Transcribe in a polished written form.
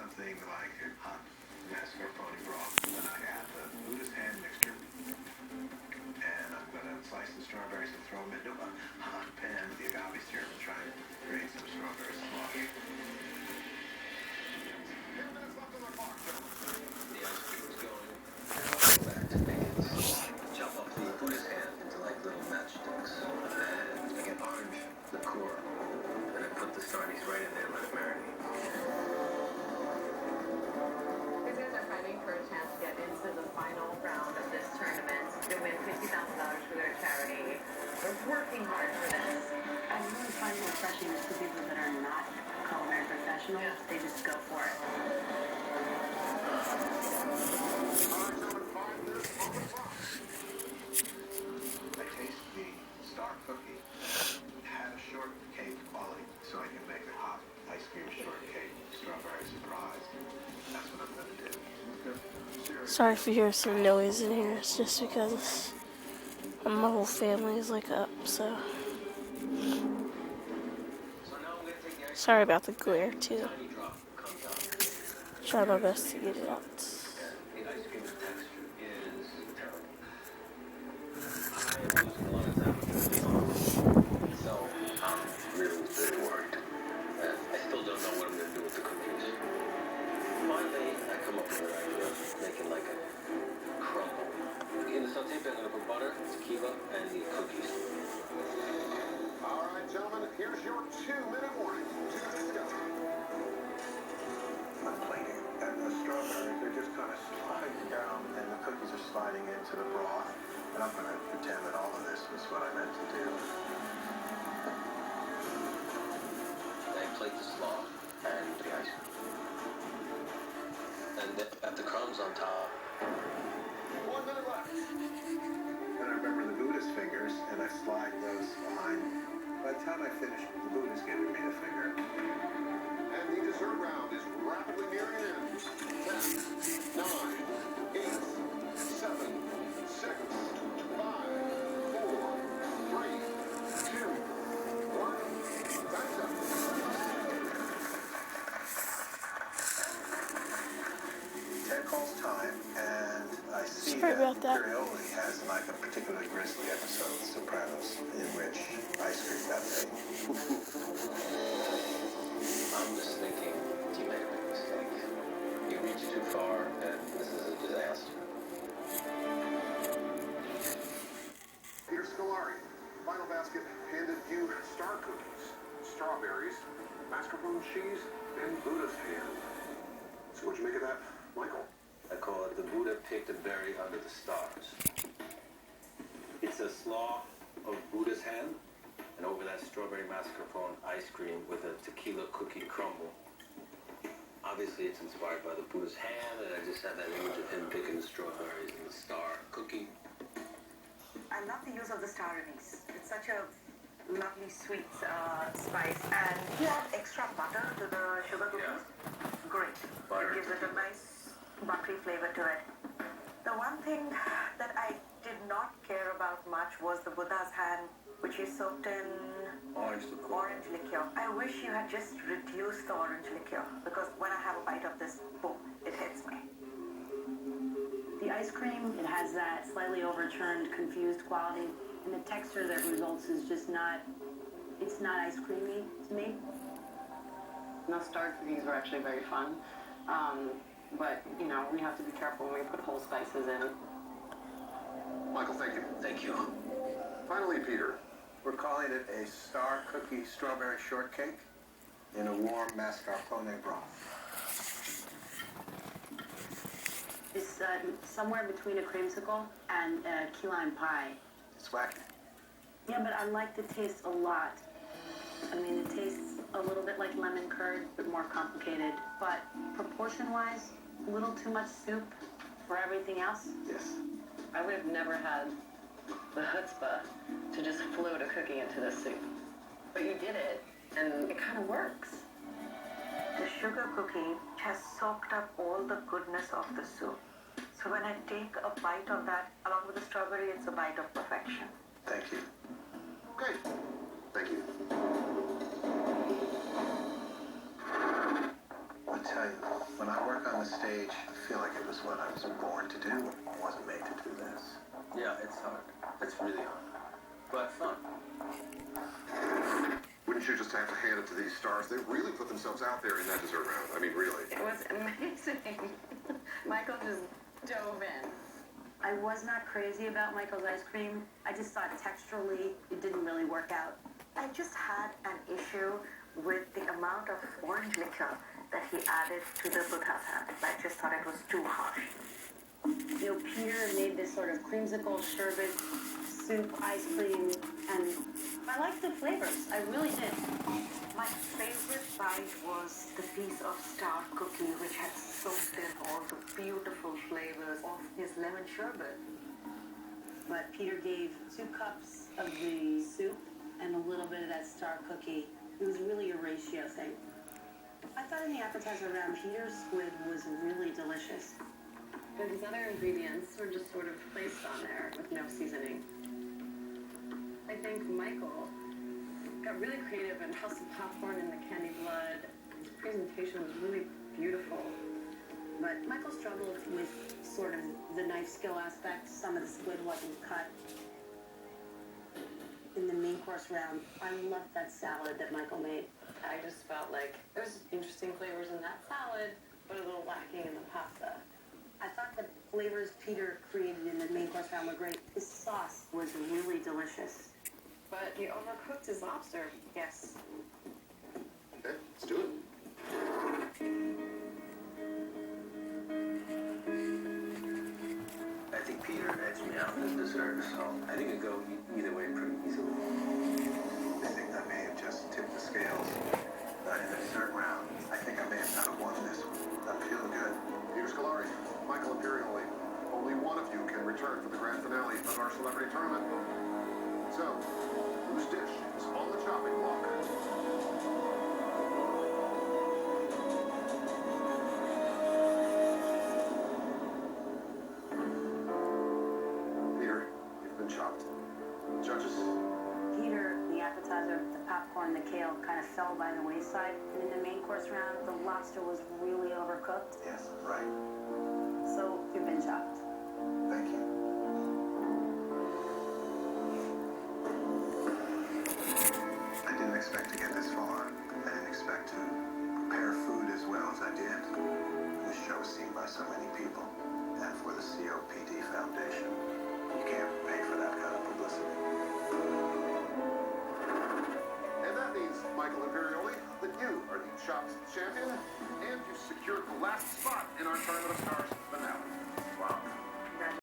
something like hot mascarpone broth, and I add the Buddha's hand mixture, and I'm going to slice the strawberries and throw them into a hot pan with the agave syrup and try and create some strawberry slush. Chop up the Buddha's hand into like little matchsticks, and I get orange liqueur, and I put the starnies right in there and let it marinate. These guys are fighting for a chance to get into the final round of this tournament to win $50,000 for their charity. They're working hard for this. I really find it refreshing to people that are not culinary professionals. Yeah. They just go for it. I taste the star cookie had a shortcake quality, so I can make a hot ice cream shortcake strawberry surprise. That's what I'm gonna do. Sorry if you hear some noise in here. It's just because my whole family is like up, so. Sorry about the glare too. Try my best to get it out. The ice cream texture is terrible. I am losing a lot of time with this song, so I'm really worried. And I still don't know what I'm gonna do with the cookies. Finally, I come up with an idea of making like a crumble. In the saute pan, I'm gonna put butter, tequila, and the cookies. All right, gentlemen, here's your 2-minute warning. I'm plating, and the strawberries, they're just kind of sliding down, and the cookies are sliding into the broth. And I'm going to pretend that all of this was what I meant to do. I plate the slaw and the ice cream. And got the crumbs on top. 1 minute left. And I remember the Buddha's fingers, and I slide those behind. By the time I finish, the Buddha's giving me the finger. And the dessert round is rapidly nearing an end. 10, 9, 8, 7, 6, 5, 4, 3, 2, 1. Time's up. Ted calls time, and I see Sorry that about that. Imperioli has like a particularly grisly episode of Sopranos in which ice cream got made. I'm just thinking, you made a big mistake. You reached too far, and this is a disaster. Peter Scolari. Final basket handed you star cookies, strawberries, mascarpone cheese, and Buddha's hand. So what'd you make of that, Michael? I call it the Buddha picked a berry under the stars. It's a slaw of Buddha's hand, and over that strawberry mascarpone ice cream with a tequila cookie crumble. Obviously, it's inspired by the Buddha's hand, and I just had that image of him picking the strawberries and the star cookie. I love the use of the star anise. It's such a lovely sweet spice. And you add extra butter to the sugar cookies? Great. Butter. It gives it a nice buttery flavor to it. The one thing that I did not care about much was the Buddha's hand, which is soaked in Orange liqueur. I wish you had just reduced the orange liqueur, because when I have a bite of this, boom, it hits me. The ice cream, it has that slightly overturned, confused quality, and the texture that results is just not, it's not ice creamy to me. Those star cookies were actually very fun, but you know, we have to be careful when we put whole spices in. Michael, thank you. Thank you. Finally, Peter. We're calling it a star cookie strawberry shortcake in a warm mascarpone broth. It's somewhere between a creamsicle and a key lime pie. It's wacky. Yeah, but I like the taste a lot. I mean, it tastes a little bit like lemon curd, but more complicated. But proportion-wise, a little too much soup for everything else. Yes. I would have never had the chutzpah to just float a cookie into the soup. But you did it, and it kind of works. The sugar cookie has soaked up all the goodness of the soup. So when I take a bite of that along with the strawberry, it's a bite of perfection. Thank you. Okay. Thank you. I tell you, stage, I feel like it was what I was born to do. I wasn't made to do this. Yeah, it's hard. It's really hard. But fun. Wouldn't you just have to hand it to these stars? They really put themselves out there in that dessert round. I mean, really. It was amazing. Michael just dove in. I was not crazy about Michael's ice cream. I just thought texturally it didn't really work out. I just had an issue with the amount of orange liquor that he added to the Buddha's hand. I just thought it was too harsh. You know, Peter made this sort of creamsicle sherbet soup ice cream, and I liked the flavors. I really did. My favorite bite was the piece of star cookie which had soaked in all the beautiful flavors of his lemon sherbet. But Peter gave 2 cups of the soup and a little bit of that star cookie. It was really a ratio thing. I thought in the appetizer round, Peter's squid was really delicious. But these other ingredients were just sort of placed on there with no seasoning. I think Michael got really creative in House of Popcorn and the Candy Blood. His presentation was really beautiful. But Michael struggled with sort of the knife skill aspect. Some of the squid wasn't cut. In the main course round, I loved that salad that Michael made. I just felt like there was interesting flavors in that salad, but a little lacking in the pasta. I thought the flavors Peter created in the main course round were great. His sauce was really delicious. But he overcooked his lobster. Yes. Okay, let's do it. I think Peter edged me out in this dessert, so I think it'd go either way pretty easily. I think I may have just tipped the scales. But in the dessert round, I think I may have not won this one. I'm feeling good. Peter Scolari, Michael Imperioli. Only one of you can return for the grand finale of our celebrity tournament. So, whose dish is on the chopping block? Peter, you've been chopped. Judges? Peter, the appetizer, the popcorn, the kale kind of fell by the wayside. And in the main course round, the lobster was really overcooked. Yes, right. So you've been chopped. Thank you. I didn't expect to get this far. I didn't expect to prepare food as well as I did. This show is seen by so many people. And for the COPD Foundation, you can't pay for that kind of publicity. And that means, Michael Imperioli, that you are the Chopped champion, and you've secured the last spot in our Tournament of Stars.